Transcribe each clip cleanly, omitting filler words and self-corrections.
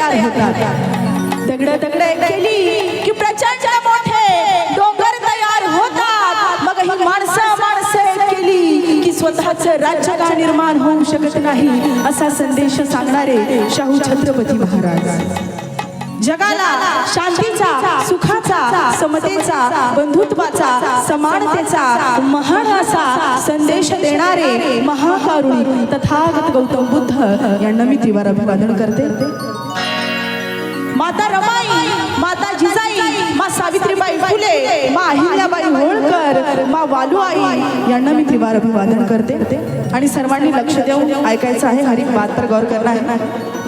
तयार होतात। दगड केली की प्रचंड मोठे डोंगर तयार होतात। मग ही माणसं केली की स्वतःचं राज्य का निर्माण होऊ शकत नाही असा संदेश सांगणारे शाहू छत्रपती महाराज। जगाला शांतीचा, सुखाचा, समतेचा, बंधुत्वाचा, समानतेचा महान असा संदेश देणारे महाकारुणी तथागत गौतम बुद्ध यांना मी त्रिवार अभिवादन करते। माता रमाई, माता जिजाई, मा सावित्रीबाई फुले, मा अहिल्याबाई होळकर, मा वालुआई यांना मी त्रिवार अभिवादन करते। आणि सर्वांनी लक्ष देऊन ऐकायचं आहे, हरी बात पर गौर करना है।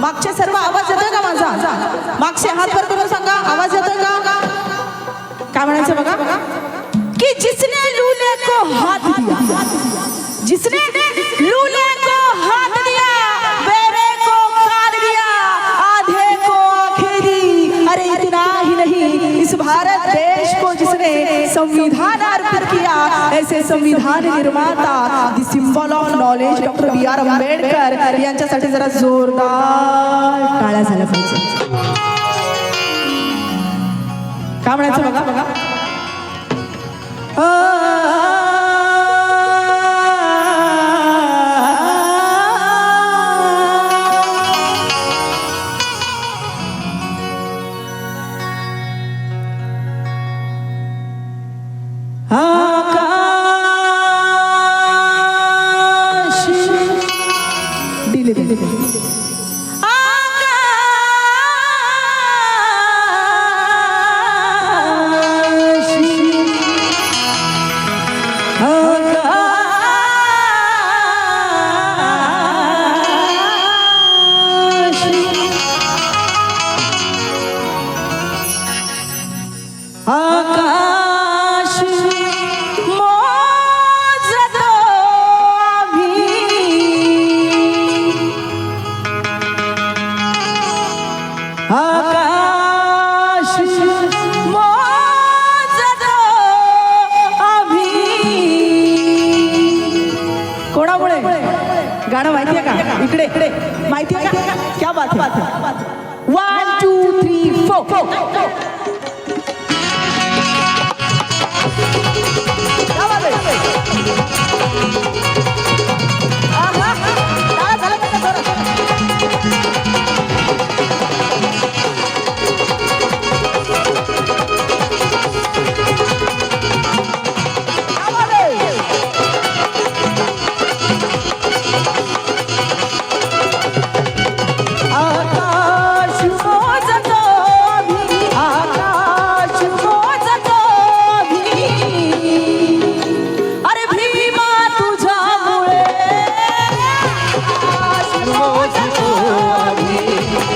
मागचे सर्व आवाज येतोय का माझा? मागचे हात वर करून सांगा, आवाज येतोय का? काय म्हणायचं बघा की जिसने लूले को हाथ दिया, जिसने लूले को हाथ दिया, बेरे को काट दिया, आधे को आखिरी। अरे इतना ही नहीं, इस भारत देश को जिसने संविधान अर्पित किया, ऐसे संविधान निर्माता the symbol of knowledge doctor B.R. Ambedkar यांच्यासाठी जरा जोरदार टाळ्या झाल्या पाहिजे। काय म्हणायचं बघा गाणं माहितीये का? इकडे माहितीये का? क्या बात है? 1 2 3 4 आकाश मोजतो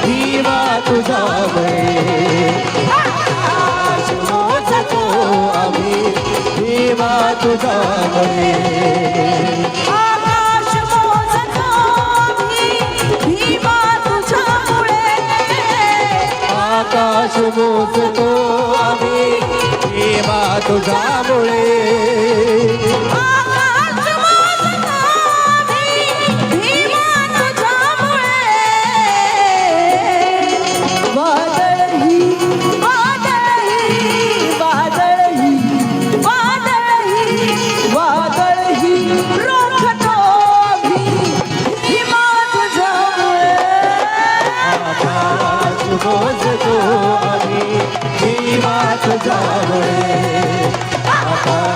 भीमा तुझ्यामुळे, आकाश मोजतो आम्ही भीमा तुझ्यामुळे, आकाश मोजतो भीमा तुझ्यामुळे। वादळही रोखतो भीमा तुझ्यामुळे, आकाश मोजतो आम्ही भीमा तुझ्यामुळे, आकाश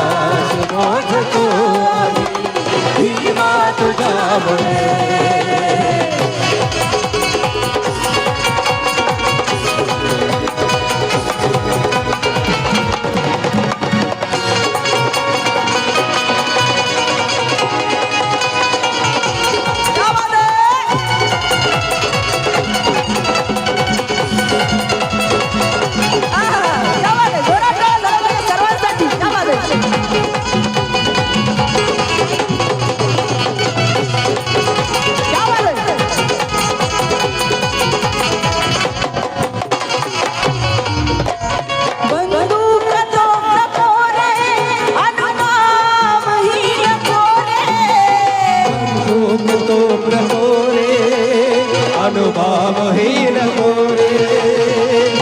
अनुभावहीन गोरे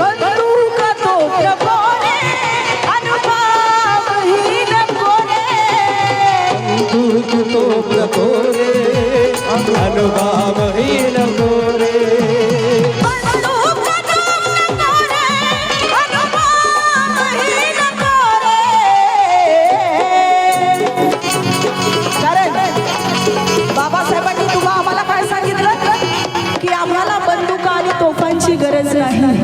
बंदूक तोफ कोरे अनुभावहीन कोरे तू तो गोरे अनुभावहीन गोरे बंदूक तोफ कोरे अनुभावहीन कोरे कारण बाबासाहेबांनी तुम्हा आम्हाला काय सांगितलं की आम्हाला बंदुका आणि तोफांची गरज नाही.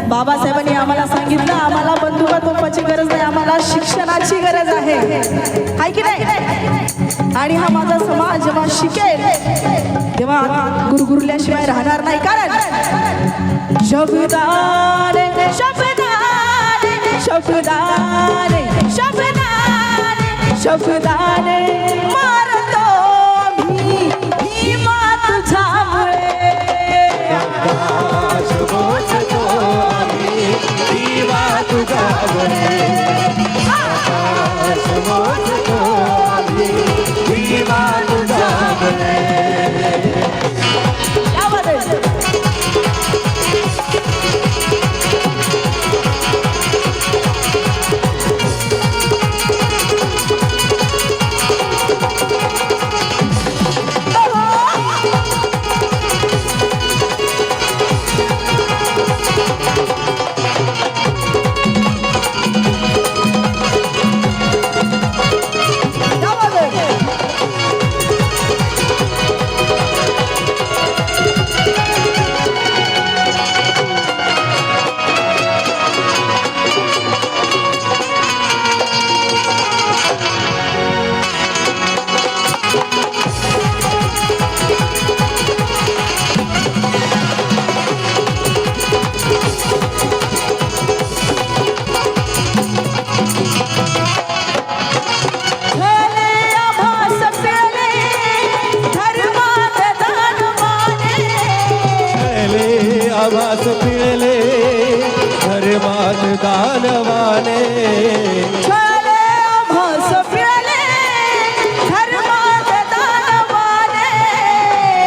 बाबासाहेबांनी आम्हाला सांगितलं आम्हाला बंदुका तोफाची गरज नाही, आम्हाला शिक्षणाची गरज आहे. हाय की नाही? आणि हा माझा समाज जेव्हा शिकेल तेव्हा गुरगुरल्याशिवाय राहणार नाही. कारण शब्दाने शब्दाने शब्दाने शब्दाने शब्दाने मारतो मी मात तुझ्यामुळे. आकाश मोजतो आम्ही दिवा तुझ्यामुळे आकाश मोजतो आम्ही दिवा तुझ्यामुळे यामध्ये आभास पिळले धर्मात दानवाने छले आभास पिळले धर्मात दानवाने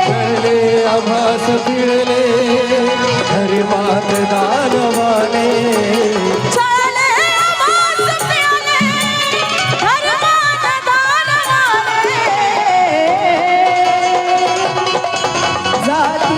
पिळले आभास पिळले धर्मात दानवाने छले आभास पिळले धर्मात दानवाने जाती